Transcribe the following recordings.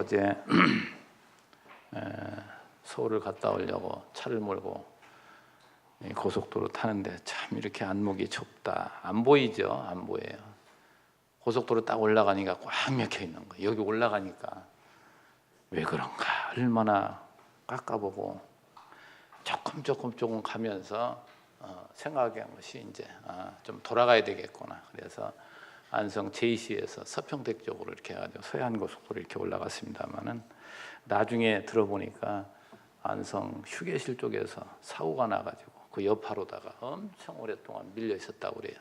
어제 서울을 갔다 오려고 차를 몰고 고속도로 타는데 참 이렇게 안목이 좁다. 안 보이죠? 안 보여요. 고속도로 딱 올라가니까 꽉 막혀 있는 거예요. 여기 올라가니까 왜 그런가? 얼마나 깎아보고 조금 가면서 생각한 것이 이제 좀 돌아가야 되겠구나. 그래서 안성 제이시에서 서평택 쪽으로 이렇게 해가지고 서해안 고속도로 이렇게 올라갔습니다만은 나중에 들어보니까 안성 휴게실 쪽에서 사고가 나가지고 그 여파로다가 엄청 오랫동안 밀려 있었다고 그래요.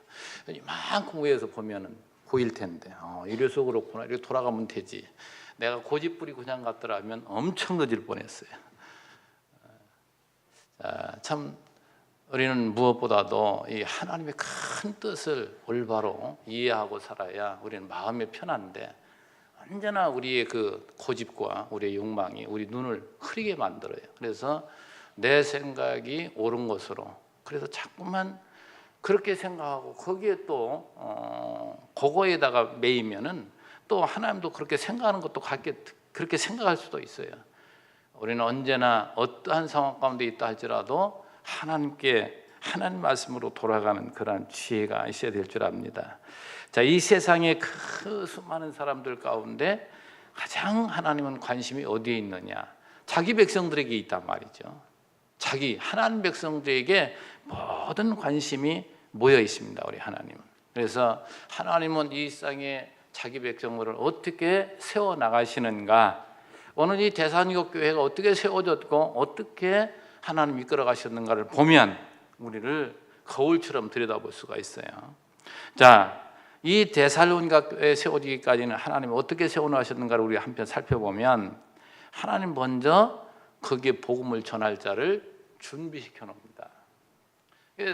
이만큼 위에서 보면은 보일 텐데 이래서 그렇구나. 이렇게 돌아가면 되지. 내가 고집부리 그냥 갔더라면 엄청 늦을 뻔했어요. 참 우리는 무엇보다도 이 하나님의 큰 뜻을 올바로 이해하고 살아야 우리는 마음이 편한데 언제나 우리의 그 고집과 우리의 욕망이 우리 눈을 흐리게 만들어요. 그래서 내 생각이 옳은 것으로, 그래서 자꾸만 그렇게 생각하고 거기에 또 그거에다가 매이면은 또 하나님도 그렇게 생각하는 것도 그렇게 생각할 수도 있어요. 우리는 언제나 어떠한 상황 가운데 있다 할지라도 하나님 말씀으로 돌아가는 그런 지혜가 있어야 될 줄 압니다. 자, 이 세상의 그 수많은 사람들 가운데 가장 하나님은 관심이 어디에 있느냐? 자기 백성들에게 있단 말이죠. 하나님 백성들에게 모든 관심이 모여 있습니다. 우리 하나님은. 그래서 하나님은 이 세상에 자기 백성들을 어떻게 세워 나가시는가? 오늘 이 대산이국 교회가 어떻게 세워졌고 어떻게 하나님 이끌어 가셨는가를 보면 우리를 거울처럼 들여다볼 수가 있어요. 자, 이 대살로니가 교회 세워지기까지는 하나님이 어떻게 세워놓으셨는가를 우리가 한편 살펴보면 하나님 먼저 거기에 복음을 전할 자를 준비시켜 놓습니다.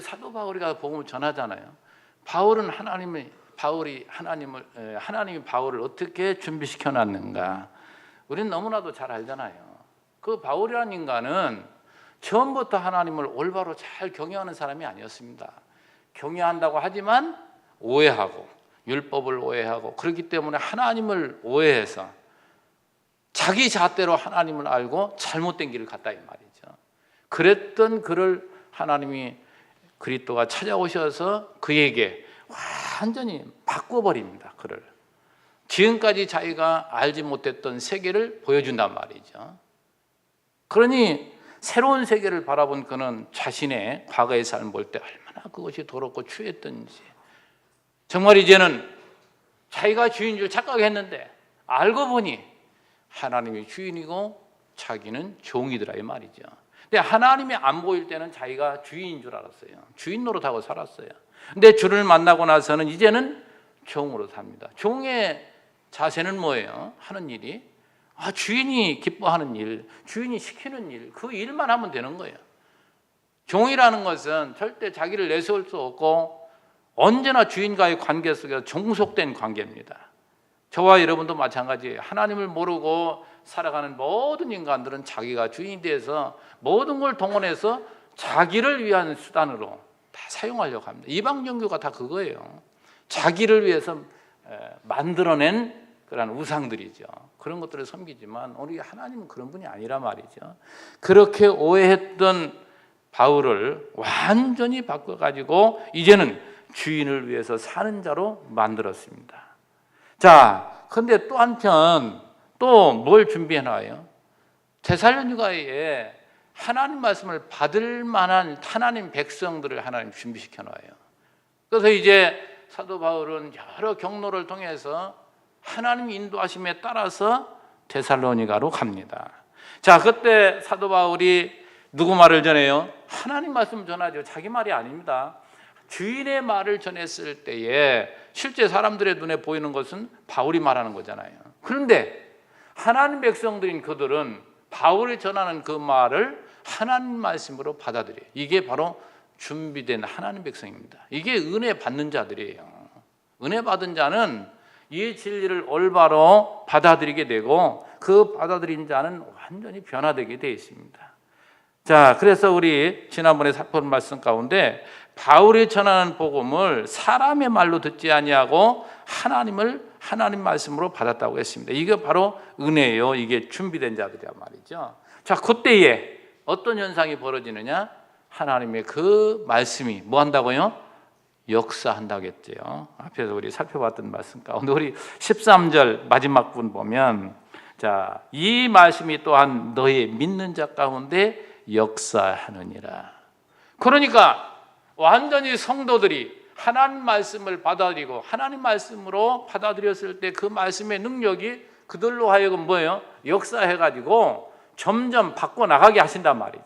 사도 바울이가 복음을 전하잖아요. 하나님이 바울을 어떻게 준비시켜 놨는가? 우리는 너무나도 잘 알잖아요. 그 바울이라는 인간은 처음부터 하나님을 올바로 잘 경외하는 사람이 아니었습니다. 경외한다고 하지만 오해하고 율법을 오해하고 그렇기 때문에 하나님을 오해해서 자기 잣대로 하나님을 알고 잘못된 길을 갔다 이 말이죠. 그랬던 그를 하나님이 그리스도가 찾아오셔서 그에게 완전히 바꿔버립니다. 그를 지금까지 자기가 알지 못했던 세계를 보여준단 말이죠. 그러니 새로운 세계를 바라본 그는 자신의 과거의 삶을 볼 때 얼마나 그것이 더럽고 추했던지, 정말 이제는 자기가 주인 줄 착각했는데 알고 보니 하나님이 주인이고 자기는 종이더라 이 말이죠. 근데 하나님이 안 보일 때는 자기가 주인인 줄 알았어요. 주인 노릇하고 살았어요. 근데 주를 만나고 나서는 이제는 종으로 삽니다. 종의 자세는 뭐예요? 하는 일이 주인이 기뻐하는 일, 주인이 시키는 일, 그 일만 하면 되는 거예요. 종이라는 것은 절대 자기를 내세울 수 없고 언제나 주인과의 관계 속에서 종속된 관계입니다. 저와 여러분도 마찬가지예요. 하나님을 모르고 살아가는 모든 인간들은 자기가 주인이 돼서 모든 걸 동원해서 자기를 위한 수단으로 다 사용하려고 합니다. 이방 종교가 다 그거예요. 자기를 위해서 만들어낸 그런 우상들이죠. 그런 것들을 섬기지만 우리 하나님은 그런 분이 아니라 말이죠. 그렇게 오해했던 바울을 완전히 바꿔가지고 이제는 주인을 위해서 사는 자로 만들었습니다. 자, 그런데 또 한편 또 뭘 준비해 놔요? 데살로니가에 하나님 말씀을 받을 만한 하나님 백성들을 하나님 준비시켜 놔요. 그래서 이제 사도 바울은 여러 경로를 통해서 하나님 인도하심에 따라서 데살로니가로 갑니다. 자, 그때 사도 바울이 누구 말을 전해요? 하나님 말씀을 전하죠. 자기 말이 아닙니다. 주인의 말을 전했을 때에 실제 사람들의 눈에 보이는 것은 바울이 말하는 거잖아요. 그런데 하나님 백성들인 그들은 바울이 전하는 그 말을 하나님 말씀으로 받아들여요. 이게 바로 준비된 하나님 백성입니다. 이게 은혜 받는 자들이에요. 은혜 받은 자는 이 진리를 올바로 받아들이게 되고 그 받아들인 자는 완전히 변화되게 되어 있습니다. 자, 그래서 우리 지난번에 살펴본 말씀 가운데 바울이 전하는 복음을 사람의 말로 듣지 아니하고 하나님 말씀으로 받았다고 했습니다. 이게 바로 은혜예요. 이게 준비된 자들이란 말이죠. 자, 그때에 어떤 현상이 벌어지느냐? 하나님의 그 말씀이 뭐 한다고요? 역사한다고 했죠. 앞에서 우리 살펴봤던 말씀 가운데 우리 13절 마지막 분 보면, 자, 이 말씀이 또한 너희 믿는 자 가운데 역사하느니라. 그러니까 완전히 성도들이 하나님 말씀을 받아들이고 하나님 말씀으로 받아들였을 때 그 말씀의 능력이 그들로 하여금 뭐예요? 역사해가지고 점점 바꿔나가게 하신단 말이죠.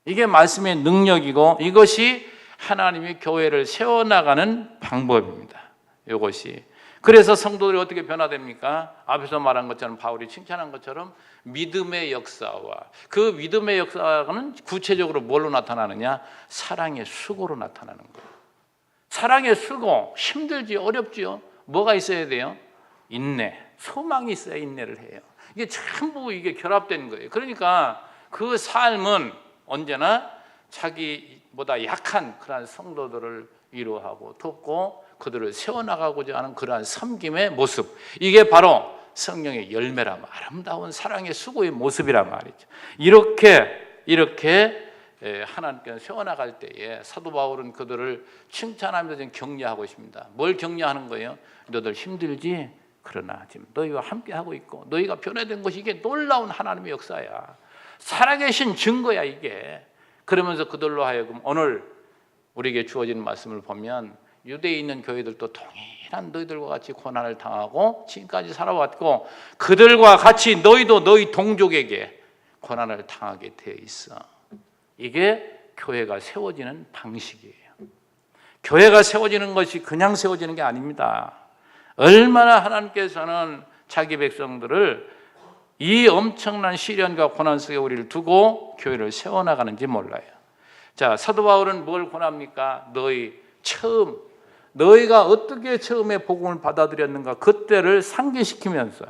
이게 말씀의 능력이고 이것이 하나님이 교회를 세워나가는 방법입니다. 이것이. 그래서 성도들이 어떻게 변화됩니까? 앞에서 말한 것처럼, 바울이 칭찬한 것처럼 믿음의 역사와, 그 믿음의 역사는 구체적으로 뭘로 나타나느냐? 사랑의 수고로 나타나는 거예요. 사랑의 수고, 힘들지, 어렵지요. 뭐가 있어야 돼요? 인내, 소망이 있어야 인내를 해요. 이게 전부 이게 결합된 거예요. 그러니까 그 삶은 언제나 자기보다 약한 그러한 성도들을 위로하고 돕고 그들을 세워나가고자 하는 그러한 섬김의 모습, 이게 바로 성령의 열매라, 아름다운 사랑의 수고의 모습이란 말이죠. 이렇게 하나님께서 세워나갈 때에 사도 바울은 그들을 칭찬하면서 격려하고 있습니다. 뭘 격려하는 거예요? 너들 힘들지? 그러나 지금 너희와 함께하고 있고 너희가 변화된 것이 이게 놀라운 하나님의 역사야. 살아계신 증거야 이게. 그러면서 그들로 하여금 오늘 우리에게 주어진 말씀을 보면 유대에 있는 교회들도 동일한 너희들과 같이 고난을 당하고 지금까지 살아왔고 그들과 같이 너희도 너희 동족에게 고난을 당하게 되어 있어. 이게 교회가 세워지는 방식이에요. 교회가 세워지는 것이 그냥 세워지는 게 아닙니다. 얼마나 하나님께서는 자기 백성들을 이 엄청난 시련과 고난 속에 우리를 두고 교회를 세워나가는지 몰라요. 자, 사도 바울은 뭘 권합니까? 너희가 어떻게 처음에 복음을 받아들였는가 그때를 상기시키면서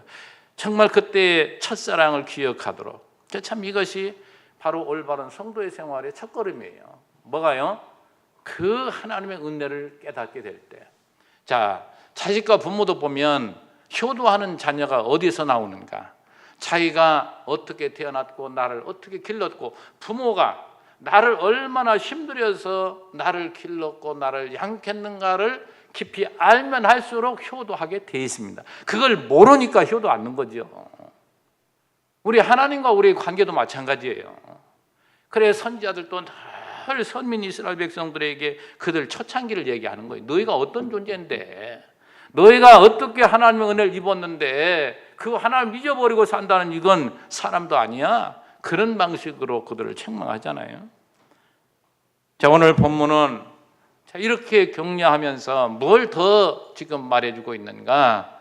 정말 그때의 첫사랑을 기억하도록. 참 이것이 바로 올바른 성도의 생활의 첫걸음이에요. 뭐가요? 그 하나님의 은혜를 깨닫게 될 때. 자, 자식과 부모도 보면 효도하는 자녀가 어디서 나오는가? 자기가 어떻게 태어났고 나를 어떻게 길렀고 부모가 나를 얼마나 힘들여서 나를 길렀고 나를 양육했는가를 깊이 알면 할수록 효도하게 돼 있습니다. 그걸 모르니까 효도 않는 거죠. 우리 하나님과 우리의 관계도 마찬가지예요. 그래 선지자들도 늘 선민 이스라엘 백성들에게 그들 초창기를 얘기하는 거예요. 너희가 어떤 존재인데, 너희가 어떻게 하나님의 은혜를 입었는데 그 하나님을 잊어버리고 산다는 이건 사람도 아니야. 그런 방식으로 그들을 책망하잖아요. 자, 오늘 본문은 이렇게 격려하면서 뭘 더 지금 말해주고 있는가?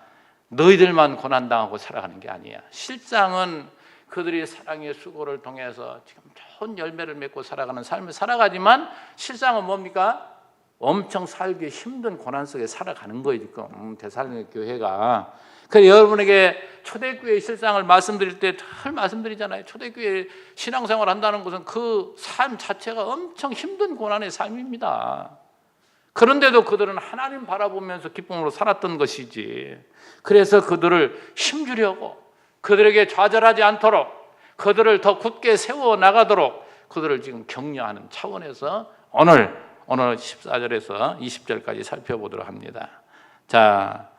너희들만 고난당하고 살아가는 게 아니야. 실상은 그들이 사랑의 수고를 통해서 지금 좋은 열매를 맺고 살아가는 삶을 살아가지만 실상은 뭡니까? 엄청 살기 힘든 고난 속에 살아가는 거예요. 지금 데살로니가 교회가. 그래서 여러분에게 초대교회의 실상을 말씀드릴 때 늘 말씀드리잖아요. 초대교회 신앙생활을 한다는 것은 그 삶 자체가 엄청 힘든 고난의 삶입니다. 그런데도 그들은 하나님 바라보면서 기쁨으로 살았던 것이지. 그래서 그들을 힘주려고, 그들에게 좌절하지 않도록, 그들을 더 굳게 세워나가도록 그들을 지금 격려하는 차원에서 오늘 14절에서 20절까지 살펴보도록 합니다. 자,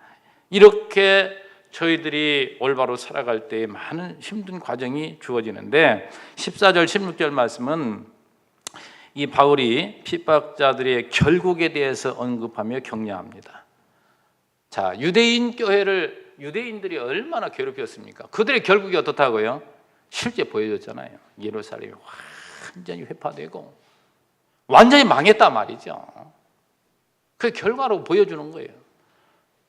이렇게 저희들이 올바로 살아갈 때에 많은 힘든 과정이 주어지는데 14절 16절 말씀은 이 바울이 핍박자들의 결국에 대해서 언급하며 격려합니다. 자, 유대인 교회를 유대인들이 얼마나 괴롭혔습니까? 그들의 결국이 어떻다고요? 실제 보여줬잖아요. 예루살렘이 완전히 회파되고 완전히 망했단 말이죠. 그 결과로 보여주는 거예요.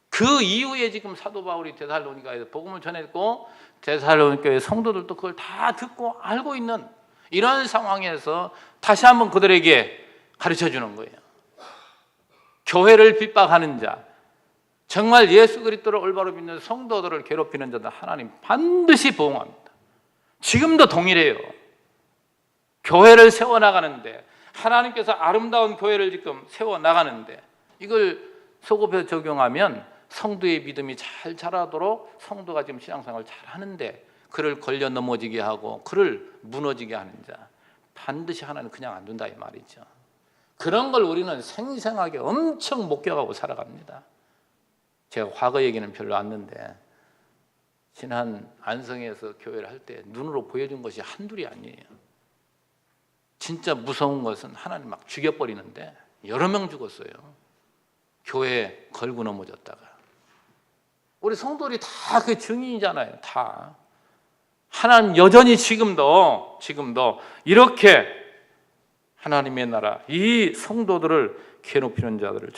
그 이후에 지금 사도 바울이 데살로니가에서 복음을 전했고 데살로니가 교회 성도들도 그걸 다 듣고 알고 있는 이런 상황에서 다시 한번 그들에게 가르쳐 주는 거예요. 교회를 핍박하는 자, 정말 예수 그리스도를 올바로 믿는 성도들을 괴롭히는 자들 하나님 반드시 보응합니다. 지금도 동일해요. 교회를 세워나가는데 하나님께서 아름다운 교회를 지금 세워나가는데 이걸 소급해서 적용하면 성도의 믿음이 잘 자라도록 성도가 지금 신앙생활을 잘 하는데 그를 걸려 넘어지게 하고 그를 무너지게 하는 자 반드시 하나님 그냥 안 둔다 이 말이죠. 그런 걸 우리는 생생하게 엄청 목격하고 살아갑니다. 제가 과거 얘기는 별로 안 하는데 지난 안성에서 교회를 할 때 눈으로 보여준 것이 한둘이 아니에요. 진짜 무서운 것은 하나님 막 죽여버리는데 여러 명 죽었어요. 교회 걸고 넘어졌다가. 우리 성도들이 다 그 증인이잖아요. 다. 하나님 여전히 지금도 이렇게 하나님의 나라 이 성도들을 괴롭히는 자들을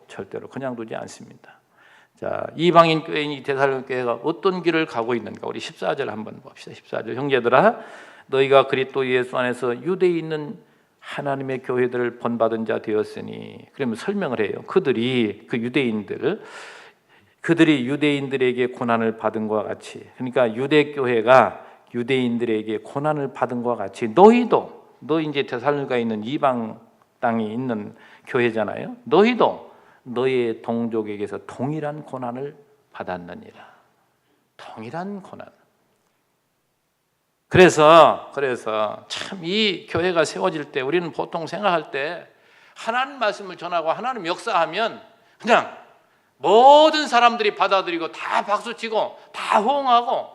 절대로 그냥 두지 않습니다. 자, 이방인 교회인 데살로니가 교회가 어떤 길을 가고 있는가? 우리 14절 한번 봅시다. 14절. 형제들아 너희가 그리스도 예수 안에서 유대에 있는 하나님의 교회들을 본받은 자 되었으니, 그러면 설명을 해요. 그들이 유대인들에게 고난을 받은 것과 같이, 그러니까 유대 교회가 유대인들에게 고난을 받은 것과 같이 너 이제 데살로니가에 있는 이방 땅에 있는 교회잖아요. 너희도 너의 동족에게서 동일한 고난을 받았느니라. 동일한 고난. 그래서 참 이 교회가 세워질 때 우리는 보통 생각할 때 하나님 말씀을 전하고 하나님 역사하면 그냥 모든 사람들이 받아들이고 다 박수치고 다 호응하고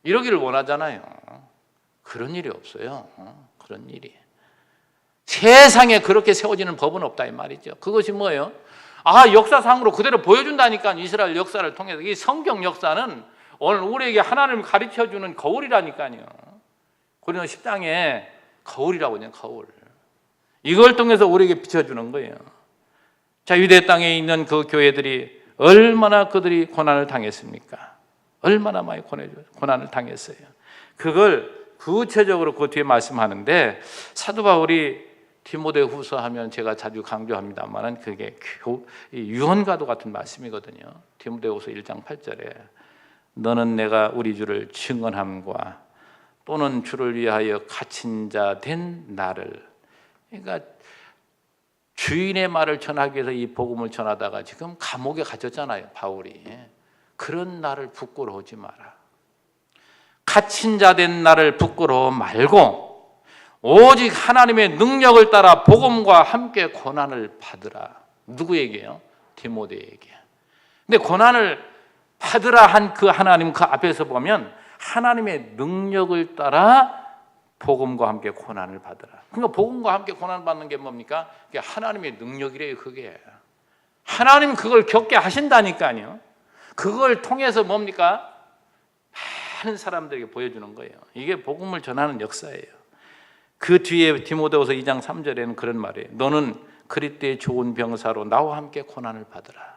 이러기를 원하잖아요. 그런 일이 없어요. 그런 일이. 세상에 그렇게 세워지는 법은 없다 이 말이죠. 그것이 뭐예요? 역사상으로 그대로 보여준다니까. 이스라엘 역사를 통해서 이 성경 역사는 오늘 우리에게 하나님을 가르쳐주는 거울이라니까요. 고린도 10장에 거울이라고 해요. 거울. 이걸 통해서 우리에게 비춰주는 거예요. 자, 유대 땅에 있는 그 교회들이 얼마나 그들이 고난을 당했습니까? 얼마나 많이 고난을 당했어요. 그걸 구체적으로 그 뒤에 말씀하는데, 사도 바울이 디모데후서 하면 제가 자주 강조합니다만은 그게 유언과도 같은 말씀이거든요. 디모데후서 1장 8절에 너는 내가 우리 주를 증언함과 또는 주를 위하여 갇힌 자 된 나를, 그러니까 주인의 말을 전하기 위해서 이 복음을 전하다가 지금 감옥에 갇혔잖아요, 바울이. 그런 나를 부끄러워하지 마라. 갇힌 자 된 나를 부끄러워 말고 오직 하나님의 능력을 따라 복음과 함께 고난을 받으라. 누구에게요? 디모데에게. 근데 고난을 받으라 한 그 하나님 그 앞에서 보면 하나님의 능력을 따라 복음과 함께 고난을 받으라. 그러니까 복음과 함께 고난을 받는 게 뭡니까? 그게 하나님의 능력이래요. 그게 하나님 그걸 겪게 하신다니까요. 그걸 통해서 뭡니까? 많은 사람들에게 보여주는 거예요. 이게 복음을 전하는 역사예요. 그 뒤에 디모데후서 2장 3절에는 그런 말이에요. 너는 그리스도의 좋은 병사로 나와 함께 고난을 받으라.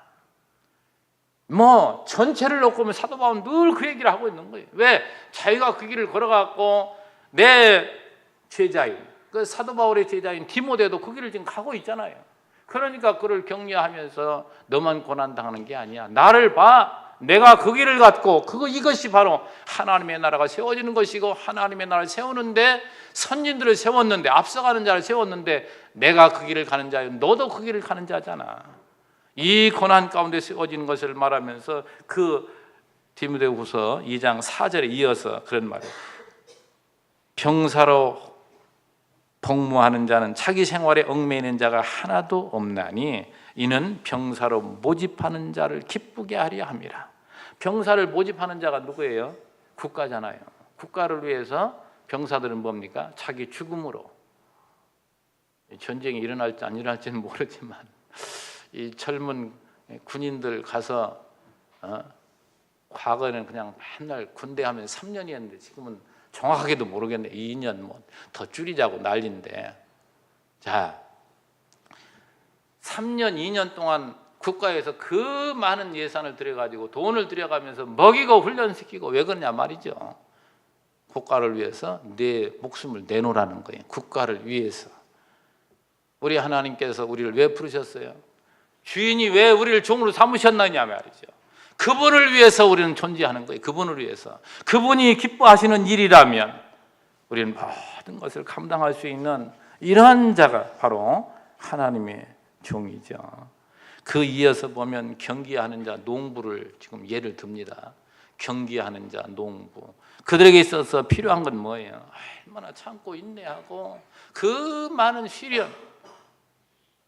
전체를 놓고 보면 사도 바울은 늘 그 얘기를 하고 있는 거예요. 왜? 자기가 그 길을 걸어갔고 내 제자인, 그 사도 바울의 제자인 디모데도 그 길을 지금 가고 있잖아요. 그러니까 그를 격려하면서 너만 고난당하는 게 아니야. 나를 봐. 내가 그 길을 갔고 이것이 바로 하나님의 나라가 세워지는 것이고, 하나님의 나라를 세우는데 선진들을 세웠는데, 앞서가는 자를 세웠는데 내가 그 길을 가는 자요, 너도 그 길을 가는 자잖아. 이 고난 가운데 세워지는 것을 말하면서 그 디모데후서 2장 4절에 이어서 그런 말이에요. 병사로 복무하는 자는 자기 생활에 얽매이는 자가 하나도 없나니 이는 병사로 모집하는 자를 기쁘게 하려 함이라. 병사를 모집하는 자가 누구예요? 국가잖아요. 국가를 위해서 병사들은 뭡니까? 자기 죽음으로. 전쟁이 일어날지 안 일어날지는 모르지만 이 젊은 군인들 가서 과거에는 그냥 맨날 군대 하면 3년이었는데 지금은 정확하게도 모르겠네. 2년 더 줄이자고 난리인데, 자, 3년, 2년 동안 국가에서 그 많은 예산을 들여가지고 돈을 들여가면서 먹이고 훈련시키고, 왜 그러냐 말이죠. 국가를 위해서 내 목숨을 내놓으라는 거예요. 국가를 위해서. 우리 하나님께서 우리를 왜 부르셨어요? 주인이 왜 우리를 종으로 삼으셨느냐 말이죠. 그분을 위해서 우리는 존재하는 거예요. 그분을 위해서. 그분이 기뻐하시는 일이라면 우리는 모든 것을 감당할 수 있는 이러한 자가 바로 하나님의 종이죠. 그 이어서 보면 경기하는 자, 농부를 지금 예를 듭니다. 경기하는 자, 농부. 그들에게 있어서 필요한 건 뭐예요? 얼마나 참고 인내하고 그 많은 시련.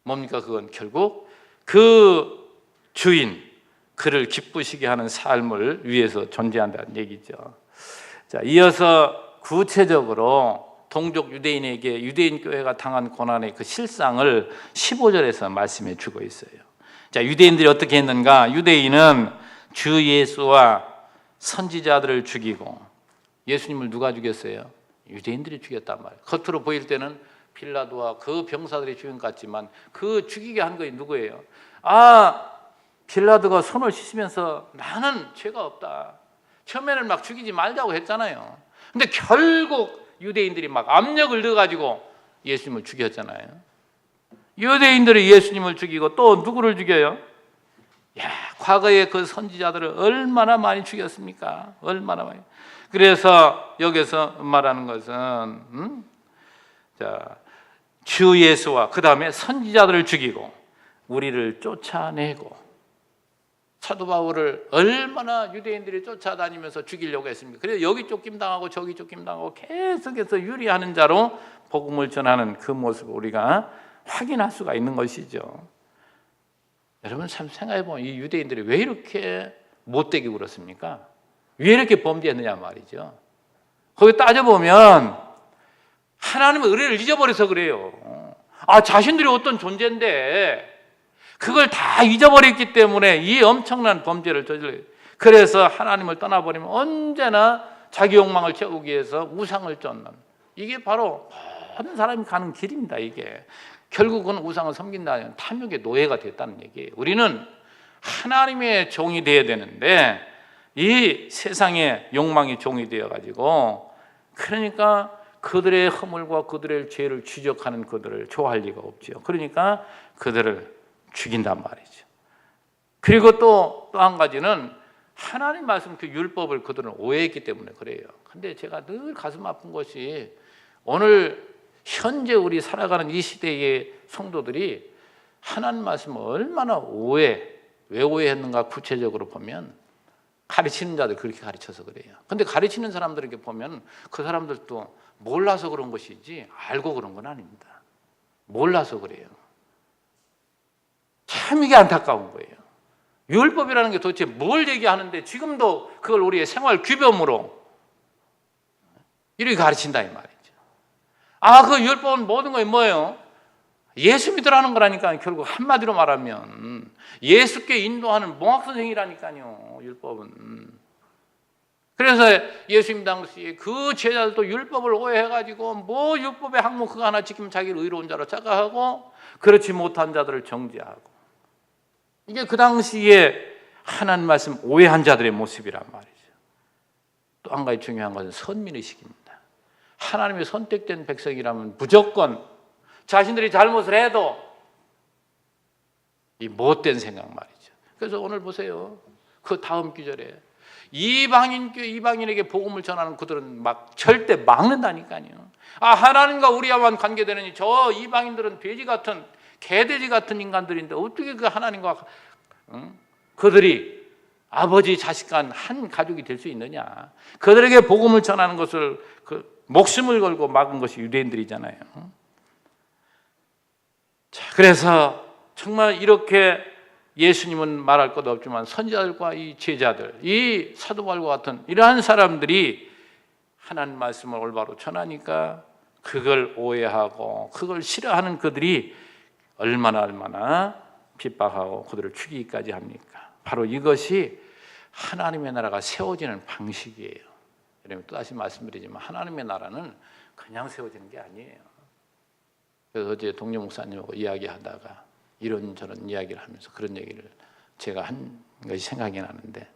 뭡니까? 그건 결국 그 주인, 그를 기쁘시게 하는 삶을 위해서 존재한다는 얘기죠. 자, 이어서 구체적으로 동족 유대인에게 유대인 교회가 당한 고난의 그 실상을 15절에서 말씀해 주고 있어요. 자, 유대인들이 어떻게 했는가? 유대인은 주 예수와 선지자들을 죽이고, 예수님을 누가 죽였어요? 유대인들이 죽였단 말이에요. 겉으로 보일 때는 빌라도와 그 병사들이 죽인 것 같지만 그 죽이게 한 것이 누구예요? 빌라도가 손을 씻으면서 나는 죄가 없다. 처음에는 막 죽이지 말자고 했잖아요. 근데 결국 유대인들이 막 압력을 넣어가지고 예수님을 죽였잖아요. 유대인들이 예수님을 죽이고 또 누구를 죽여요? 과거에 그 선지자들을 얼마나 많이 죽였습니까? 얼마나 많이. 그래서 여기서 말하는 것은 주 예수와 그 다음에 선지자들을 죽이고 우리를 쫓아내고, 사도 바울을 얼마나 유대인들이 쫓아다니면서 죽이려고 했습니까? 그래서 여기 쫓김당하고 저기 쫓김당하고 계속해서 유리하는 자로 복음을 전하는 그 모습을 우리가 확인할 수가 있는 것이죠. 여러분 참 생각해보면 이 유대인들이 왜 이렇게 못되게 굴었습니까? 왜 이렇게 범죄했느냐 말이죠. 거기 따져보면 하나님의 의뢰를 잊어버려서 그래요. 자신들이 어떤 존재인데 그걸 다 잊어버렸기 때문에 이 엄청난 범죄를 저질러요. 그래서 하나님을 떠나버리면 언제나 자기 욕망을 채우기 위해서 우상을 쫓는, 이게 바로 모든 사람이 가는 길입니다. 이게 결국은 우상을 섬긴다는 탐욕의 노예가 됐다는 얘기예요. 우리는 하나님의 종이 되어야 되는데 이 세상의 욕망이 종이 되어가지고, 그러니까 그들의 허물과 그들의 죄를 지적하는 그들을 좋아할 리가 없죠. 그러니까 그들을 죽인단 말이죠. 그리고 또 한 가지는 하나님 말씀 그 율법을 그들은 오해했기 때문에 그래요. 근데 제가 늘 가슴 아픈 것이 오늘 현재 우리 살아가는 이 시대의 성도들이 하나님 말씀을 얼마나 왜 오해했는가 구체적으로 보면 가르치는 자들 그렇게 가르쳐서 그래요. 근데 가르치는 사람들에게 보면 그 사람들도 몰라서 그런 것이지 알고 그런 건 아닙니다. 몰라서 그래요. 참 이게 안타까운 거예요. 율법이라는 게 도대체 뭘 얘기하는데 지금도 그걸 우리의 생활 규범으로 이렇게 가르친다 이 말이죠. 그 율법은 모든 게 뭐예요? 예수 믿으라는 거라니까. 결국 한마디로 말하면 예수께 인도하는 몽학선생이라니까요, 율법은. 그래서 예수님 당시에 그 제자들도 율법을 오해해가지고 율법의 항목 그거 하나 지키면 자기를 의로운 자로 착각하고 그렇지 못한 자들을 정죄하고, 이게 그 당시에 하나님 말씀 오해한 자들의 모습이란 말이죠. 또 한 가지 중요한 것은 선민의식입니다. 하나님의 선택된 백성이라면 무조건 자신들이 잘못을 해도 이 못된 생각 말이죠. 그래서 오늘 보세요. 그 다음 구절에 이방인에게 복음을 전하는 그들은 막 절대 막는다니까요. 하나님과 우리와만 관계되느니 저 이방인들은 돼지 같은 개돼지 같은 인간들인데 어떻게 그 하나님과 그들이 아버지 자식 간 한 가족이 될 수 있느냐. 그들에게 복음을 전하는 것을 목숨을 걸고 막은 것이 유대인들이잖아요. 자, 그래서 정말 이렇게 예수님은 말할 것 없지만 선지자들과 이 제자들, 이 사도 바울과 같은 이러한 사람들이 하나님 말씀을 올바로 전하니까 그걸 오해하고 그걸 싫어하는 그들이 얼마나 핍박하고 그들을 죽이기까지 합니까? 바로 이것이 하나님의 나라가 세워지는 방식이에요. 여러분 또다시 말씀드리지만 하나님의 나라는 그냥 세워지는 게 아니에요. 그래서 어제 동료 목사님하고 이야기하다가 이런저런 이야기를 하면서 그런 얘기를 제가 한 것이 생각이 나는데,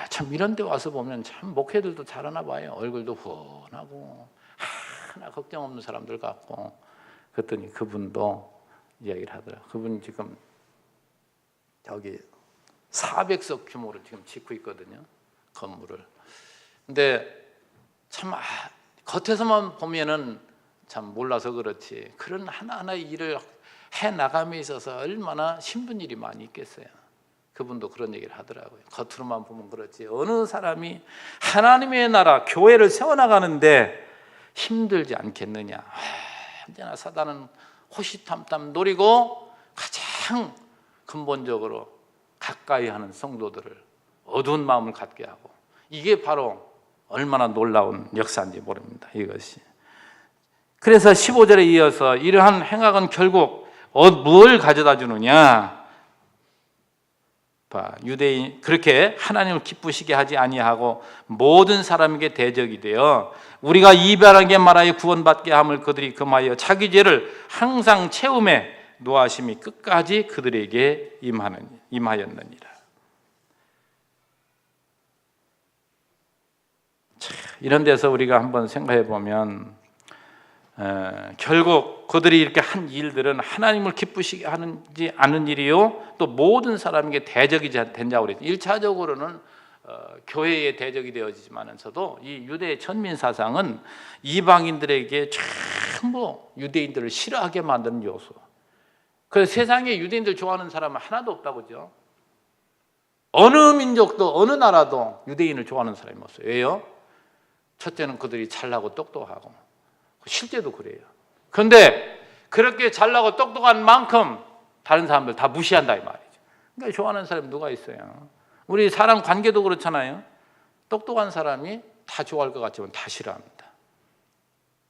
참 이런 데 와서 보면 참 목회들도 잘하나 봐요. 얼굴도 훤하고 하나 걱정 없는 사람들 같고. 그랬더니 그분도 이야기를 하더라고요. 그분이 지금 저기 400석 규모를 지금 짓고 있거든요, 건물을. 근데 참 겉에서만 보면은 참 몰라서 그렇지 그런 하나하나의 일을 해 나감에 있어서 얼마나 힘든 일이 많이 있겠어요. 그분도 그런 얘기를 하더라고요. 겉으로만 보면 그렇지 어느 사람이 하나님의 나라 교회를 세워나가는데 힘들지 않겠느냐. 언제나 사단은 호시탐탐 노리고 가장 근본적으로 가까이 하는 성도들을 어두운 마음을 갖게 하고, 이게 바로 얼마나 놀라운 역사인지 모릅니다. 이것이. 그래서 15절에 이어서 이러한 행악은 결국 뭘 가져다 주느냐. 유대인 그렇게 하나님을 기쁘시게 하지 아니하고 모든 사람에게 대적이 되어 우리가 이방인에게 말하여 구원받게 함을 그들이 금하여 자기 죄를 항상 채움에 노하심이 끝까지 그들에게 임하였느니라. 이런 데서 우리가 한번 생각해 보면 결국 그들이 이렇게 한 일들은 하나님을 기쁘시게 하는지 않은 일이요 또 모든 사람에게 대적이 된다고 그랬죠. 1차적으로는 교회의 대적이 되어지지만서도 이 유대의 천민 사상은 이방인들에게 전부 유대인들을 싫어하게 만드는 요소. 그래서 세상에 유대인들 좋아하는 사람은 하나도 없다고 그러죠. 어느 민족도 어느 나라도 유대인을 좋아하는 사람이 없어요. 왜요? 첫째는 그들이 잘나고 똑똑하고, 실제도 그래요. 그런데 그렇게 잘나고 똑똑한 만큼 다른 사람들 다 무시한다 이 말이죠. 그러니까 좋아하는 사람이 누가 있어요? 우리 사람 관계도 그렇잖아요. 똑똑한 사람이 다 좋아할 것 같지만 다 싫어합니다.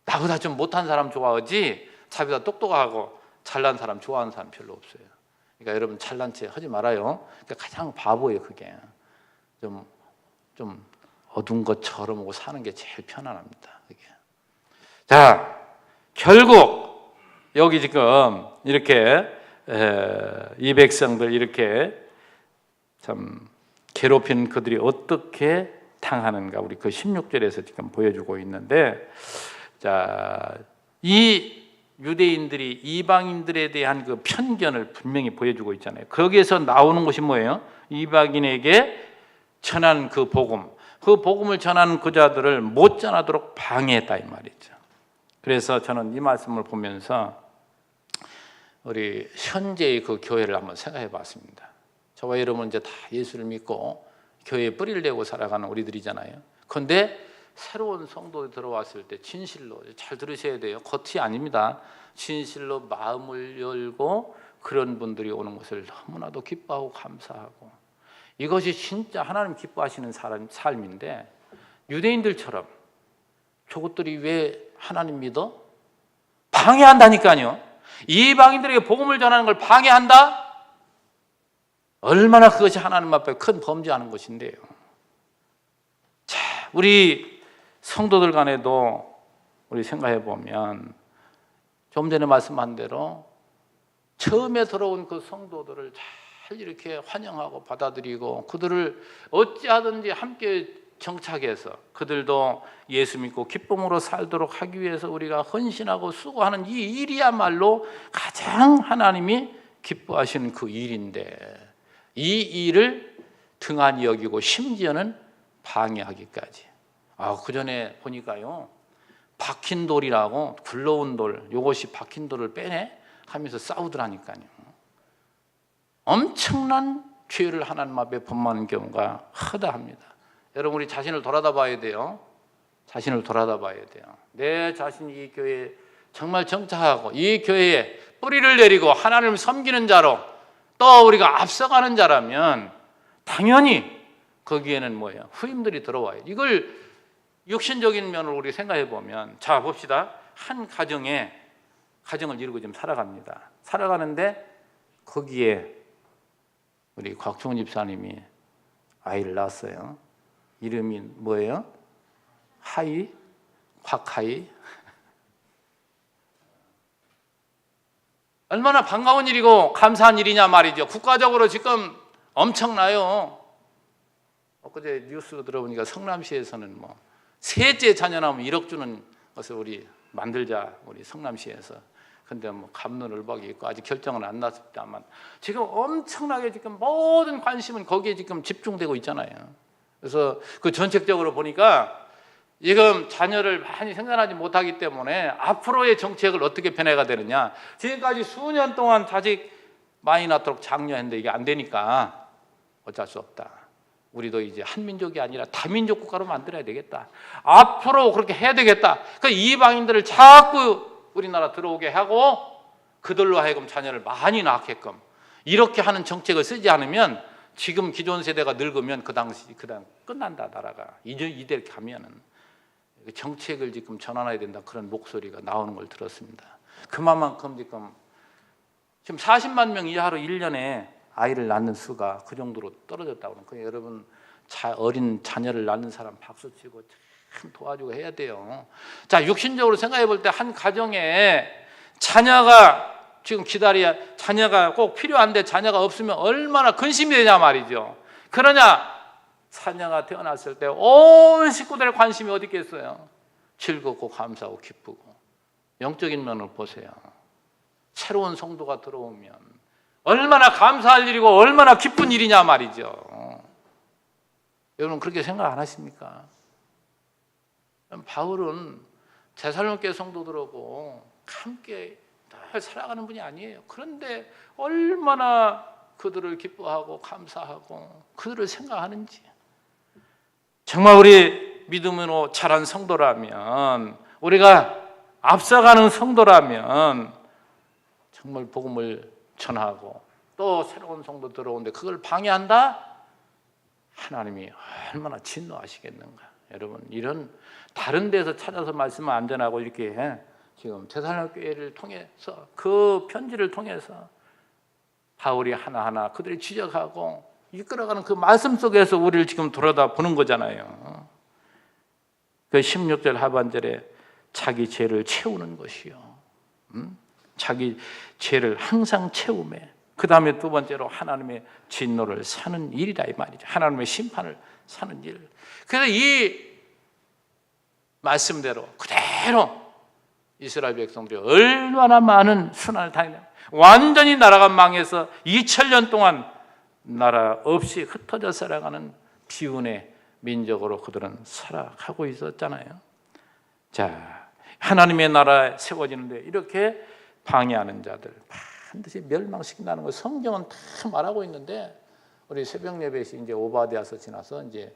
나보다 좀 못한 사람 좋아하지 자기보다 똑똑하고 잘난 사람 좋아하는 사람 별로 없어요. 그러니까 여러분 잘난 체 하지 말아요. 그러니까 가장 바보예요. 그게 좀 어두운 것처럼 하고 사는 게 제일 편안합니다. 그게. 자, 결국 여기 지금 이렇게 이 백성들 이렇게 참 괴롭힌 그들이 어떻게 당하는가 우리 그 16절에서 지금 보여주고 있는데, 자, 이 유대인들이 이방인들에 대한 그 편견을 분명히 보여주고 있잖아요. 거기에서 나오는 것이 뭐예요? 이방인에게 전한 그 복음을 전하는 그 자들을 못 전하도록 방해했다 이 말이죠. 그래서 저는 이 말씀을 보면서 우리 현재의 그 교회를 한번 생각해 봤습니다. 저와 여러분은 이제 다 예수를 믿고 교회에 뿌리를 내고 살아가는 우리들이잖아요. 그런데 새로운 성도에 들어왔을 때 진실로 잘 들으셔야 돼요. 겉이 아닙니다. 진실로 마음을 열고 그런 분들이 오는 것을 너무나도 기뻐하고 감사하고, 이것이 진짜 하나님 기뻐하시는 삶인데, 유대인들처럼 저것들이 왜 하나님 믿어? 방해한다니까요. 이방인들에게 복음을 전하는 걸 방해한다? 얼마나 그것이 하나님 앞에 큰 범죄하는 것인데요. 자, 우리 성도들 간에도 우리 생각해 보면 좀 전에 말씀한 대로 처음에 들어온 그 성도들을 잘 이렇게 환영하고 받아들이고 그들을 어찌하든지 함께 정착해서 그들도 예수 믿고 기쁨으로 살도록 하기 위해서 우리가 헌신하고 수고하는 이 일이야말로 가장 하나님이 기뻐하시는 그 일인데, 이 일을 등한히 여기고 심지어는 방해하기까지. 그 전에 보니까요, 박힌 돌이라고 굴러온 돌, 이것이 박힌 돌을 빼내 하면서 싸우더라니까요. 엄청난 죄를 하나님 앞에 범하는 경우가 허다합니다. 여러분, 우리 자신을 돌아다 봐야 돼요. 자신을 돌아다 봐야 돼요. 내 자신이 이 교회에 정말 정착하고 이 교회에 뿌리를 내리고 하나님을 섬기는 자로 또 우리가 앞서가는 자라면 당연히 거기에는 뭐예요? 후임들이 들어와요. 이걸 육신적인 면으로 우리 생각해 보면, 자 봅시다. 한 가정을 이루고 지금 살아가는데 거기에 우리 곽충훈 집사님이 아이를 낳았어요. 이름이 뭐예요? 곽하이. 얼마나 반가운 일이고 감사한 일이냐 말이죠. 국가적으로 지금 엄청나요. 엊그제 뉴스 들어보니까 성남시에서는 셋째 자녀 나오면 1억 주는 것을 우리 만들자, 우리 성남시에서. 근데 갑론을박이 있고 아직 결정은 안 났습니다만 지금 엄청나게 지금 모든 관심은 거기에 지금 집중되고 있잖아요. 그래서 그 전책적으로 보니까 지금 자녀를 많이 생산하지 못하기 때문에 앞으로의 정책을 어떻게 변해가 되느냐. 지금까지 수년 동안 자식 많이 낳도록 장려했는데 이게 안 되니까 어쩔 수 없다. 우리도 이제 한민족이 아니라 다민족 국가로 만들어야 되겠다. 앞으로 그렇게 해야 되겠다. 그 이방인들을 자꾸 우리나라 들어오게 하고 그들로 하여금 자녀를 많이 낳게끔 이렇게 하는 정책을 쓰지 않으면 지금 기존 세대가 늙으면 그다음 끝난다. 나라가 이대로 가면은 정책을 지금 전환해야 된다. 그런 목소리가 나오는 걸 들었습니다. 그만큼 지금 40만 명 이하로 1년에 아이를 낳는 수가 그 정도로 떨어졌다고 그러니까 여러분 어린 자녀를 낳는 사람 박수치고 참 도와주고 해야 돼요. 자, 육신적으로 생각해 볼 때 한 가정에 자녀가 지금 자녀가 꼭 필요한데 자녀가 없으면 얼마나 근심이 되냐 말이죠. 그러냐 자녀가 태어났을 때 온 식구들의 관심이 어디 있겠어요? 즐겁고 감사하고 기쁘고. 영적인 면을 보세요. 새로운 성도가 들어오면 얼마나 감사할 일이고 얼마나 기쁜 일이냐 말이죠. 여러분 그렇게 생각 안 하십니까? 바울은 데살로니가 성도들하고 함께 늘 살아가는 분이 아니에요. 그런데 얼마나 그들을 기뻐하고 감사하고 그들을 생각하는지. 정말 우리 믿음으로 자란 성도라면, 우리가 앞서가는 성도라면 정말 복음을 전하고 또 새로운 성도 들어오는데 그걸 방해한다? 하나님이 얼마나 진노하시겠는가. 여러분 이런 다른 데서 찾아서 말씀을 안 전하고 이렇게 지금 데살로니가 교회를 통해서 그 편지를 통해서 바울이 하나하나 그들이 지적하고 이끌어가는 그 말씀 속에서 우리를 지금 돌아다 보는 거잖아요. 그 16절 하반절에 자기 죄를 채우는 것이요. 자기 죄를 항상 채우매 그 다음에 두 번째로 하나님의 진노를 사는 일이다 이 말이죠. 하나님의 심판을 사는 일. 그래서 이 말씀대로 그대로 이스라엘 백성들이 얼마나 많은 순환을 당했냐. 완전히 나라가 망해서 2000년 동안 나라 없이 흩어져 살아가는 비운의 민족으로 그들은 살아가고 있었잖아요. 자, 하나님의 나라에 세워지는데 이렇게 방해하는 자들 반드시 멸망시킨다는 걸 성경은 다 말하고 있는데 우리 새벽 예배시 이제 오바댜서 지나서 이제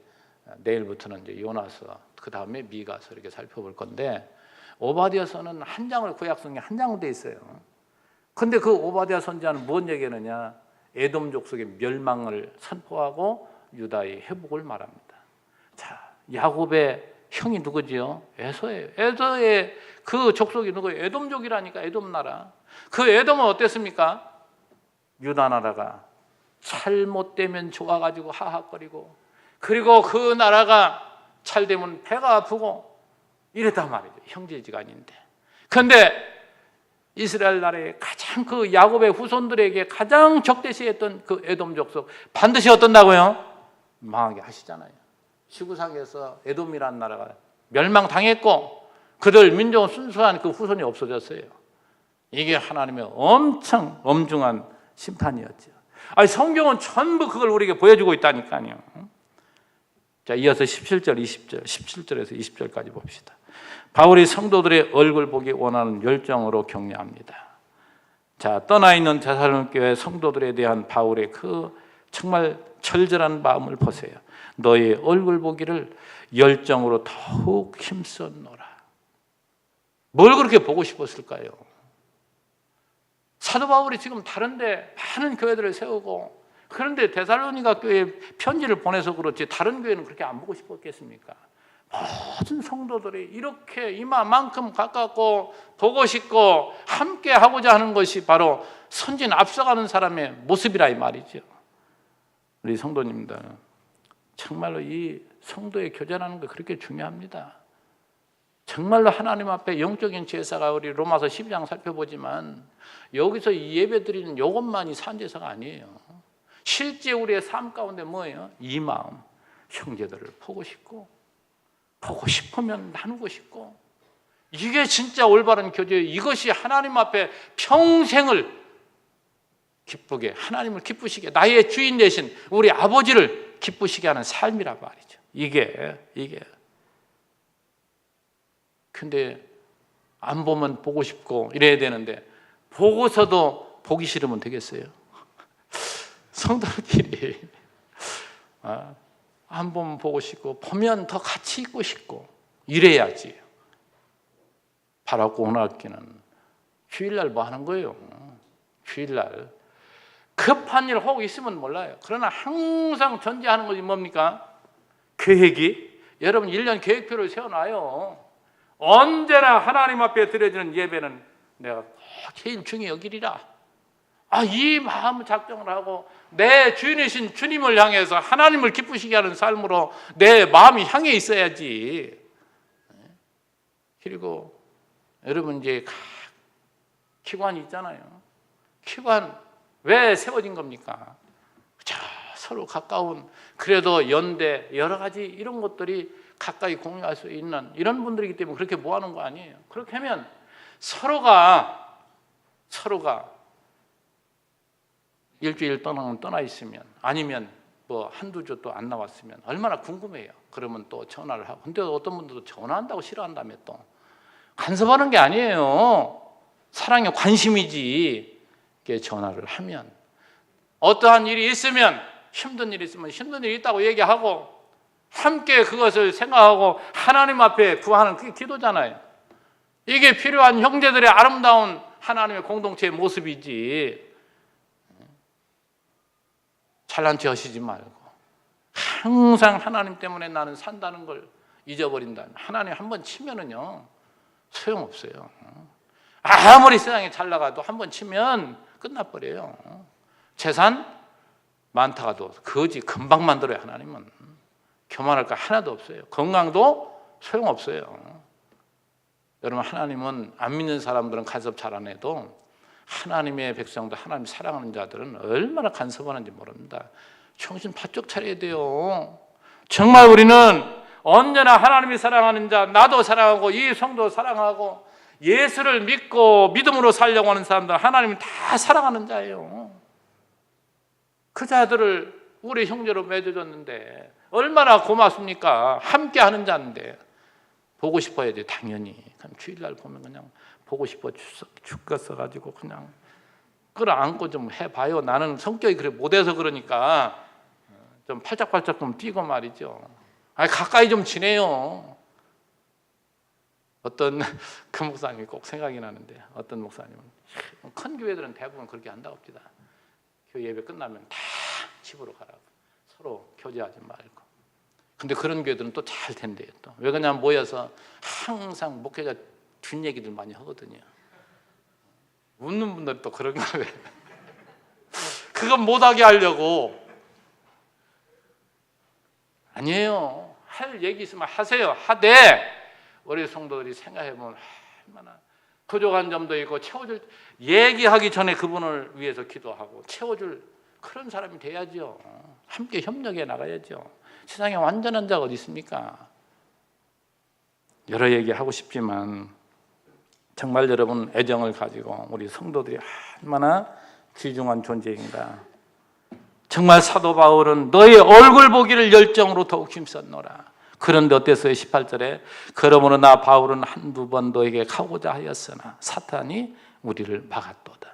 내일부터는 이제 요나서 그 다음에 미가서 이렇게 살펴볼 건데 오바댜서는 한 장을 구약성에 한 장으로 돼 있어요. 근데 그 오바댜 선지자는 뭔 얘기하느냐? 에돔 족속의 멸망을 선포하고 유다의 회복을 말합니다. 자, 야곱의 형이 누구지요? 에서예요. 에서의 그 족속이 누구예요? 에돔족이라니까. 에돔 나라. 그 에돔은 어땠습니까? 유다 나라가 잘못되면 좋아가지고 하하거리고 그리고 그 나라가 잘되면 배가 아프고 이랬단 말이죠. 형제지간인데. 그런데 이스라엘 나라의 가장 그 야곱의 후손들에게 가장 적대시했던 그 에돔 족속 반드시 어떤다고요? 망하게 하시잖아요. 지구상에서 에돔이라는 나라가 멸망당했고 그들 민족은 순수한 그 후손이 없어졌어요. 이게 하나님의 엄청 엄중한 심판이었죠. 아니 성경은 전부 그걸 우리에게 보여주고 있다니까요. 자, 이어서 17절, 20절, 17절에서 20절까지 봅시다. 바울이 성도들의 얼굴 보기 원하는 열정으로 격려합니다. 자, 떠나 있는 데살로니가 교회 성도들에 대한 바울의 그 정말 절절한 마음을 보세요. 너의 얼굴 보기를 열정으로 더욱 힘썼노라. 뭘 그렇게 보고 싶었을까요? 사도 바울이 지금 다른데 많은 교회들을 세우고 그런데 데살로니가 교회에 편지를 보내서 그렇지 다른 교회는 그렇게 안 보고 싶었겠습니까? 모든 성도들이 이렇게 이마만큼 가깝고 보고 싶고 함께 하고자 하는 것이 바로 선진 앞서가는 사람의 모습이라 이 말이죠. 우리 성도님들 정말로 이 성도의 교제라는 거 그렇게 중요합니다. 정말로 하나님 앞에 영적인 제사가 우리 로마서 12장 살펴보지만 여기서 이 예배 드리는 이것만이 산제사가 아니에요. 실제 우리의 삶 가운데 뭐예요? 이 마음, 형제들을 보고 싶으면 나누고 싶고 이게 진짜 올바른 교제예요. 이것이 하나님 앞에 평생을 기쁘게 하나님을 기쁘시게 나의 주인 되신 우리 아버지를 기쁘시게 하는 삶이란 말이죠. 이게 근데 안 보면 보고 싶고 이래야 되는데 보고서도 보기 싫으면 되겠어요? 성도들끼리 안 보면 보고 싶고 보면 더 같이 있고 싶고 이래야지. 바라고 오나학기는 주일날 뭐 하는 거예요? 주일날 급한 일 혹 있으면 몰라요. 그러나 항상 전제하는 것이 뭡니까? 계획이. 여러분 1년 계획표를 세워놔요. 언제나 하나님 앞에 드려지는 예배는 내가 제일 중요히 여기리라. 이 마음 작정을 하고 내 주인이신 주님을 향해서 하나님을 기쁘시게 하는 삶으로 내 마음이 향해 있어야지. 그리고 여러분 이제 각 기관이 있잖아요. 기관 왜 세워진 겁니까? 서로 가까운 그래도 연대 여러 가지 이런 것들이 가까이 공유할 수 있는 이런 분들이기 때문에 그렇게 모아놓은 거 아니에요. 그렇게 하면 서로가 일주일 떠나 있으면 아니면 뭐 한두 주 또 안 나왔으면 얼마나 궁금해요. 그러면 또 전화를 하고. 근데 어떤 분들도 전화한다고 싫어한다며 또 간섭하는 게 아니에요. 사랑에 관심이지. 이렇게 전화를 하면 어떠한 일이 있으면 힘든 일이 있으면 힘든 일이 있다고 얘기하고 함께 그것을 생각하고 하나님 앞에 구하는 그게 기도잖아요. 이게 필요한 형제들의 아름다운 하나님의 공동체의 모습이지. 잘난 체 하시지 말고 항상 하나님 때문에 나는 산다는 걸 잊어버린다면 하나님 한번 치면은요 소용없어요. 아무리 세상에 잘 나가도 한번 치면 끝나버려요. 재산 많다가도 거지 금방 만들어요. 하나님은 교만할 거 하나도 없어요. 건강도 소용없어요. 여러분 하나님은 안 믿는 사람들은 간섭 잘 안 해도 하나님의 백성들 하나님 사랑하는 자들은 얼마나 간섭하는지 모릅니다. 정신 바짝 차려야 돼요. 정말 우리는 언제나 하나님이 사랑하는 자 나도 사랑하고 이 성도 사랑하고 예수를 믿고 믿음으로 살려고 하는 사람들 하나님이 다 사랑하는 자예요. 그 자들을 우리 형제로 맺어줬는데 얼마나 고맙습니까? 함께 하는 자인데 보고 싶어야 돼 당연히. 그럼 주일날 보면 그냥 보고 싶어 죽겠어가지고 그냥 끌어안고 좀 해봐요. 나는 성격이 그래 못해서 그러니까 좀 팔짝팔짝 좀 뛰고 말이죠. 가까이 좀 지내요. 어떤 그 목사님이 꼭 생각이 나는데 어떤 목사님은 큰 교회들은 대부분 그렇게 한다고 합니다. 교회 예배 끝나면 다 집으로 가라고 서로 교제하지 말고. 근데 그런 교회들은 또 잘 된대요. 또 왜 그냥 모여서 항상 목회자 뒷얘기들 많이 하거든요. 웃는 분들 또 그런가 왜? 그건 못하게 하려고. 아니에요. 할 얘기 있으면 하세요. 하되 우리 성도들이 생각해보면 얼마나 부족한 점도 있고 채워줄 얘기하기 전에 그분을 위해서 기도하고 채워줄 그런 사람이 돼야죠. 함께 협력해 나가야죠. 세상에 완전한 자가 어디 있습니까? 여러 얘기하고 싶지만 정말 여러분 애정을 가지고 우리 성도들이 얼마나 귀중한 존재인가. 정말 사도 바울은 너의 얼굴 보기를 열정으로 더욱 힘썼노라. 그런데 어땠어요? 18절에 그러므로 나 바울은 한두 번 너에게 가고자 하였으나 사탄이 우리를 막았도다.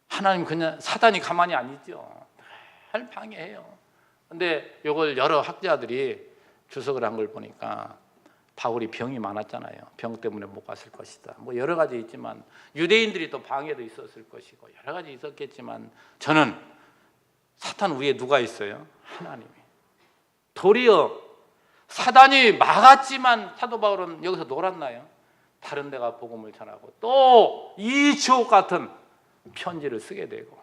하나님 그냥 사탄이 가만히 안 있죠. 늘 방해해요. 근데 이걸 여러 학자들이 주석을 한 걸 보니까 바울이 병이 많았잖아요. 병 때문에 못 갔을 것이다. 뭐 여러 가지 있지만 유대인들이 또 방해도 있었을 것이고 여러 가지 있었겠지만 저는 사탄 위에 누가 있어요? 하나님이. 도리어 사단이 막았지만 사도 바울은 여기서 놀았나요? 다른 데가 복음을 전하고 또 이 지옥 같은 편지를 쓰게 되고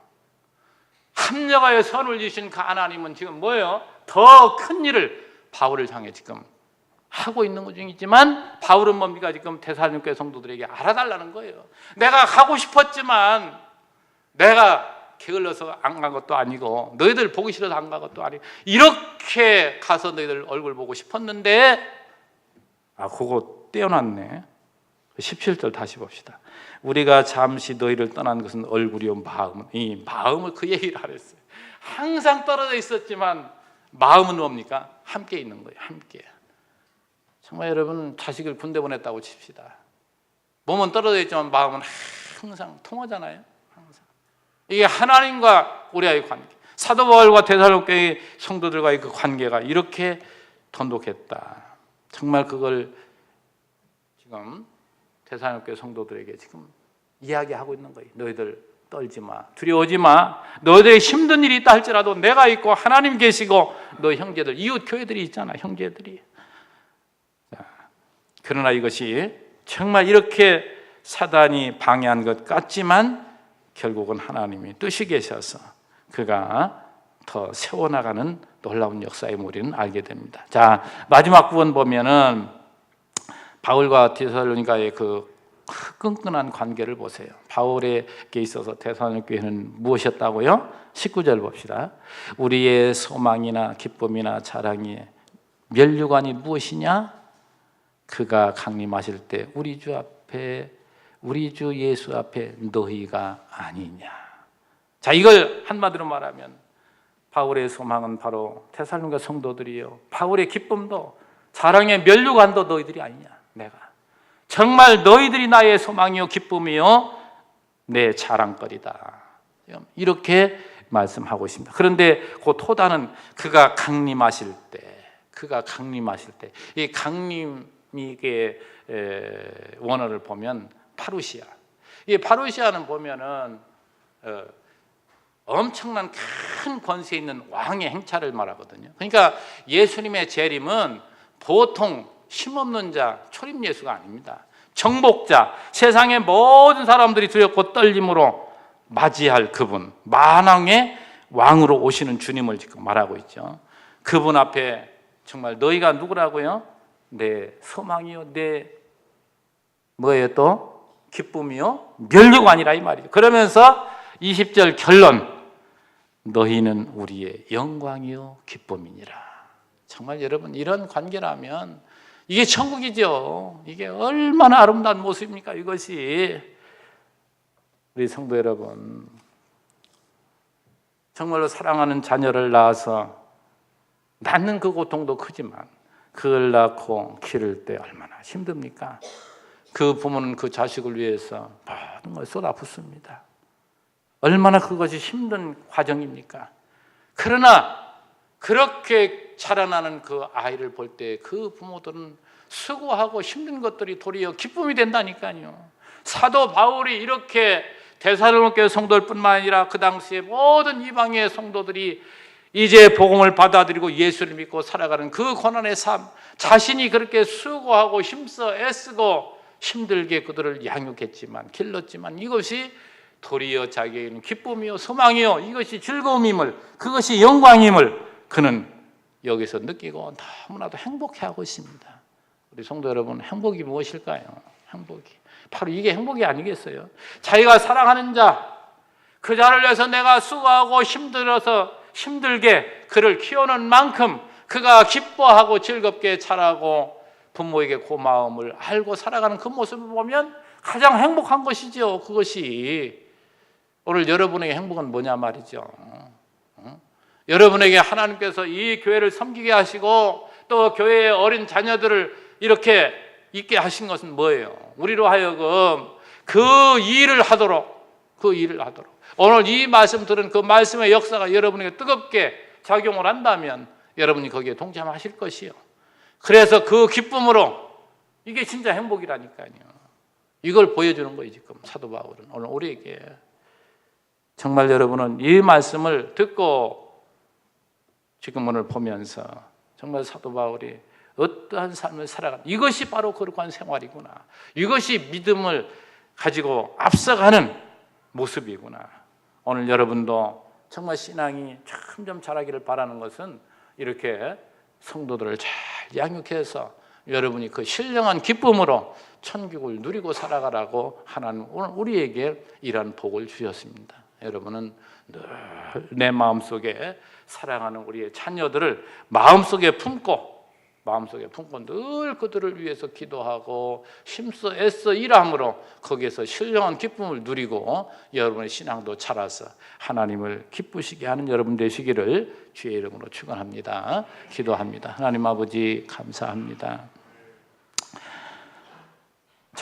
합력하여 선을 지신 그 하나님은 지금 뭐예요? 더 큰 일을 바울을 향해 지금 하고 있는 것 중이지만 바울은 뭡니까? 지금 데살로니가 성도들에게 알아달라는 거예요. 내가 가고 싶었지만 내가 게을러서 안 간 것도 아니고 너희들 보기 싫어서 안 간 것도 아니고 이렇게 가서 너희들 얼굴 보고 싶었는데 그거 떼어놨네. 17절 다시 봅시다. 우리가 잠시 너희를 떠난 것은 얼굴이요 마음은 이 마음을 그 얘기를 하랬어요. 항상 떨어져 있었지만 마음은 뭡니까? 함께 있는 거예요. 함께. 정말 여러분 자식을 군대 보냈다고 칩시다. 몸은 떨어져 있지만 마음은 항상 통하잖아요. 항상. 이게 하나님과 우리와의 관계, 사도 바울과 데살로니가의 성도들과의 그 관계가 이렇게 돈독했다. 정말 그걸 지금 데살로니가 성도들에게 지금 이야기하고 있는 거예요. 너희들 떨지 마, 두려워하지 마. 너희들의 힘든 일이 있다 할지라도 내가 있고 하나님 계시고 너 형제들, 이웃 교회들이 있잖아, 형제들이. 자, 그러나 이것이 정말 이렇게 사단이 방해한 것 같지만 결국은 하나님이 뜻이 계셔서 그가 더 세워나가는 놀라운 역사의 우리는 알게 됩니다. 자, 마지막 부분 보면은 바울과 데살로니가의 그 끈끈한 관계를 보세요. 바울에게 있어서 데살로니가 교회는 무엇이었다고요? 19절 봅시다. 우리의 소망이나 기쁨이나 자랑이 면류관이 무엇이냐? 그가 강림하실 때 우리 주 앞에, 우리 주 예수 앞에 너희가 아니냐. 자, 이걸 한마디로 말하면 바울의 소망은 바로 데살로니가 성도들이요, 바울의 기쁨도 자랑의 면류관도 너희들이 아니냐. 내가 정말 너희들이 나의 소망이요 기쁨이요 내 자랑거리다, 이렇게 말씀하고 있습니다. 그런데 그 토다는 그가 강림하실 때, 그가 강림하실 때, 이 강림의 원어를 보면 파루시아. 이 파루시아는 보면은 엄청난 큰 권세 있는 왕의 행차를 말하거든요. 그러니까 예수님의 재림은 보통 힘없는 자, 초림 예수가 아닙니다. 정복자, 세상의 모든 사람들이 두렵고 떨림으로 맞이할 그분, 만왕의 왕으로 오시는 주님을 지금 말하고 있죠. 그분 앞에 정말 너희가 누구라고요? 내 소망이요, 내 뭐예요 또? 기쁨이요, 면류관이라 이 말이죠. 그러면서 20절 결론, 너희는 우리의 영광이요 기쁨이니라. 정말 여러분 이런 관계라면 이게 천국이죠. 이게 얼마나 아름다운 모습입니까? 이것이. 우리 성도 여러분, 정말로 사랑하는 자녀를 낳아서 낳는 그 고통도 크지만 그걸 낳고 기를 때 얼마나 힘듭니까? 그 부모는 그 자식을 위해서 모든 걸 쏟아붓습니다. 얼마나 그것이 힘든 과정입니까? 그러나 그렇게 자라나는 그 아이를 볼 때 그 부모들은 수고하고 힘든 것들이 도리어 기쁨이 된다니까요. 사도 바울이 이렇게 데살로니가 성도들뿐만 아니라 그 당시에 모든 이방의 성도들이 이제 복음을 받아들이고 예수를 믿고 살아가는 그 고난의 삶, 자신이 그렇게 수고하고 힘써 애쓰고 힘들게 그들을 양육했지만, 길렀지만 이것이 도리어 자기에게는 기쁨이요 소망이요 이것이 즐거움임을, 그것이 영광임을 그는 여기서 느끼고 너무나도 행복해하고 있습니다. 우리 성도 여러분, 행복이 무엇일까요? 행복이 바로 이게 행복이 아니겠어요? 자기가 사랑하는 자, 그 자를 위해서 내가 수고하고 힘들게 그를 키우는 만큼 그가 기뻐하고 즐겁게 자라고 부모에게 고마움을 알고 살아가는 그 모습을 보면 가장 행복한 것이죠. 그것이 오늘 여러분에게 행복은 뭐냐 말이죠. 여러분에게 하나님께서 이 교회를 섬기게 하시고 또 교회의 어린 자녀들을 이렇게 있게 하신 것은 뭐예요? 우리로 하여금 그 일을 하도록 오늘 이 말씀 들은 그 말씀의 역사가 여러분에게 뜨겁게 작용을 한다면 여러분이 거기에 동참하실 것이요. 그래서 그 기쁨으로, 이게 진짜 행복이라니까요. 이걸 보여주는 거예요. 지금 사도 바울은 오늘 우리에게. 정말 여러분은 이 말씀을 듣고 지금 오늘 보면서 정말 사도 바울이 어떠한 삶을 살아가는, 이것이 바로 거룩한 생활이구나, 이것이 믿음을 가지고 앞서가는 모습이구나. 오늘 여러분도 정말 신앙이 점점 자라기를 바라는 것은 이렇게 성도들을 잘 양육해서 여러분이 그 신령한 기쁨으로 천국을 누리고 살아가라고 하나님 오늘 우리에게 이러한 복을 주셨습니다. 여러분은 늘 내 마음속에 사랑하는 우리의 자녀들을 마음속에 품고 늘 그들을 위해서 기도하고 힘써 애써 일함으로 거기에서 신령한 기쁨을 누리고 여러분의 신앙도 자라서 하나님을 기쁘시게 하는 여러분 되시기를 주의 이름으로 축원합니다. 기도합니다. 하나님 아버지 감사합니다.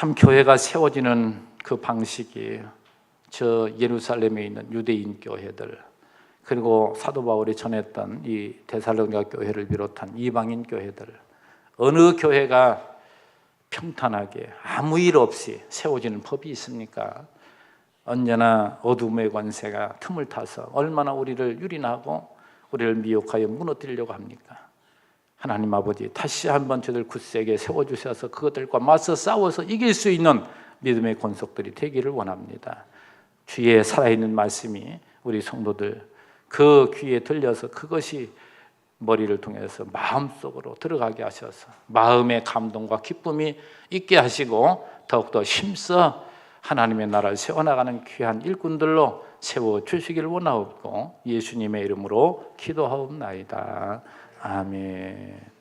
참 교회가 세워지는 그 방식이 저 예루살렘에 있는 유대인 교회들, 그리고 사도 바울이 전했던 이 데살로니가 교회를 비롯한 이방인 교회들, 어느 교회가 평탄하게 아무 일 없이 세워지는 법이 있습니까? 언제나 어둠의 권세가 틈을 타서 얼마나 우리를 유린하고 우리를 미혹하여 무너뜨리려고 합니까? 하나님 아버지, 다시 한번 저들 굳세게 세워주셔서 그것들과 맞서 싸워서 이길 수 있는 믿음의 권속들이 되기를 원합니다. 주의 살아있는 말씀이 우리 성도들 그 귀에 들려서 그것이 머리를 통해서 마음속으로 들어가게 하셔서 마음의 감동과 기쁨이 있게 하시고 더욱더 힘써 하나님의 나라를 세워나가는 귀한 일꾼들로 세워주시기를 원하옵고 예수님의 이름으로 기도하옵나이다. 아멘.